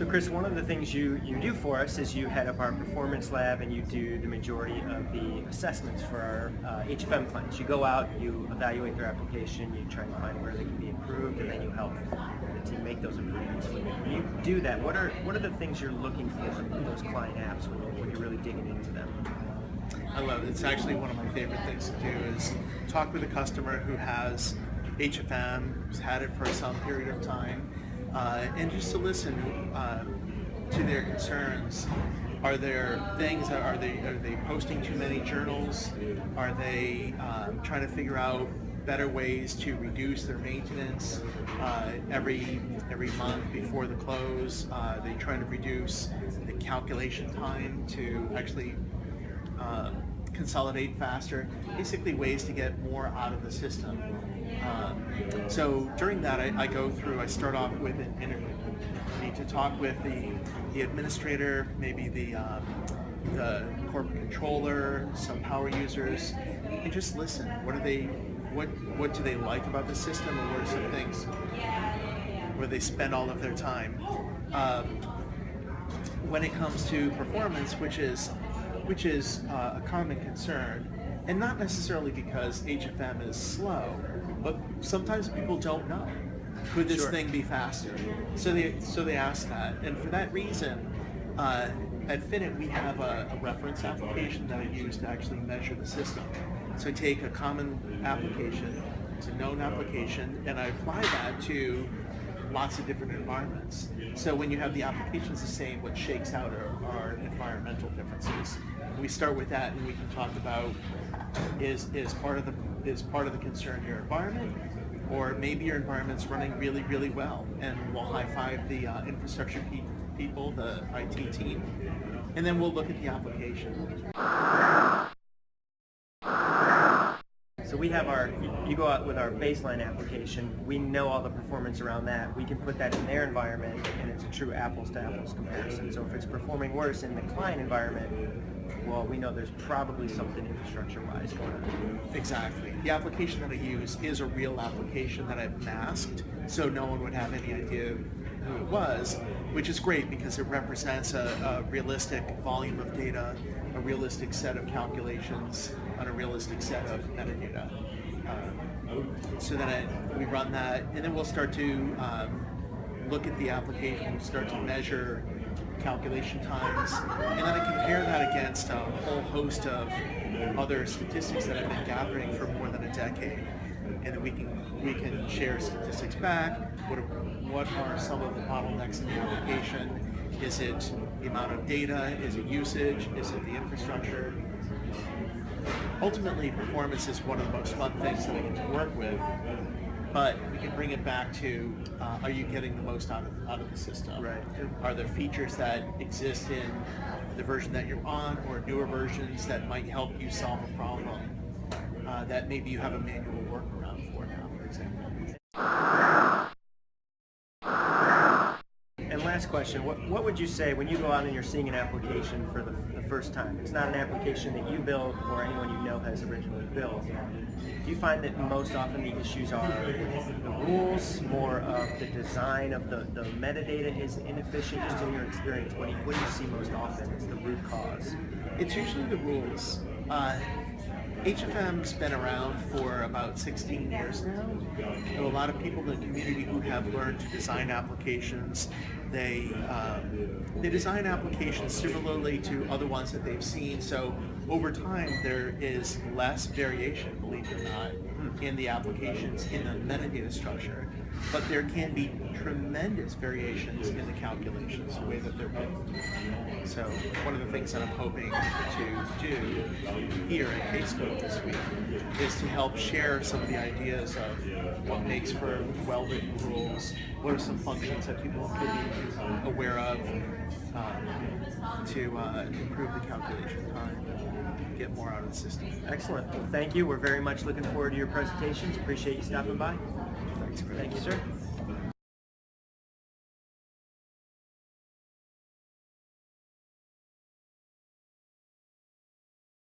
So Chris, one of the things you do for us is you head up our performance lab and you do the majority of the assessments for our HFM clients. You go out, you evaluate their application, you try and find where they can be improved, and then you help the team make those improvements. When you do that, what are the things you're looking for in those client apps when you're really digging into them? I love it. It's actually one of my favorite things to do is talk with a customer who has HFM, who's had it for some period of time, and just to listen to their concerns. Are there things? Are they posting too many journals? Are they trying to figure out better ways to reduce their maintenance every month before the close? They trying to reduce the calculation time to actually consolidate faster. Basically, ways to get more out of the system. So during that, I go through. I start off with an interview. I need to talk with the administrator, maybe the corporate controller, some power users, and just listen. What do they like about the system, or what are some things where they spend all of their time? When it comes to performance, which is a common concern, and not necessarily because HFM is slow, but sometimes people don't know. Could this thing be faster? So they ask that, and for that reason, at Finit we have a reference application that I use to actually measure the system. So I take a common application, it's a known application, and I apply that to lots of different environments. So when you have the applications the same, what shakes out are environmental differences. We start with that, and we can talk about is part of the concern your environment, or maybe your environment's running really, really well, and we'll high-five the infrastructure people, the IT team, and then we'll look at the application. So we have you go out with our baseline application, we know all the performance around that, we can put that in their environment, and it's a true apples to apples comparison. So if it's performing worse in the client environment, well, we know there's probably something infrastructure-wise going on. Exactly. The application that I use is a real application that I've masked, so no one would have any idea who it was, which is great because it represents a realistic volume of data, a realistic set of calculations, and a realistic set of metadata. So then we run that, and then we'll start to look at the application, we'll start to measure calculation times, and then I compare that against a whole host of other statistics that I've been gathering for more than a decade, and then we can share statistics back. What are some of the bottlenecks in the application? Is it the amount of data? Is it usage? Is it the infrastructure? Ultimately, performance is one of the most fun things that I get to work with. But we can bring it back to, are you getting the most out of the system? Right. Are there features that exist in the version that you're on, or newer versions that might help you solve a problem that maybe you have a manual workaround for now, for example? And last question, what would you say when you go out and you're seeing an application for the first time? It's not an application that you built or anyone you know has originally built. Do you find that most often the issues are the rules, more of the design of the metadata is inefficient? Just in your experience, what do you see most often as the root cause? It's usually the rules. HFM's been around for about 16 years now. There are a lot of people in the community who have learned to design applications. They design applications similarly to other ones that they've seen. So over time, there is less variation, believe it or not, in the applications in the metadata structure. But there can be tremendous variations in the calculations, the way that they're built. So one of the things that I'm hoping to do here at KScope this week is to help share some of the ideas of what makes for well-written rules, what are some functions that people could be aware of to improve the calculation time, get more out of the system. Excellent. Well, thank you. We're very much looking forward to your presentations. Appreciate you stopping by. Thanks, Greg. Thank you, sir.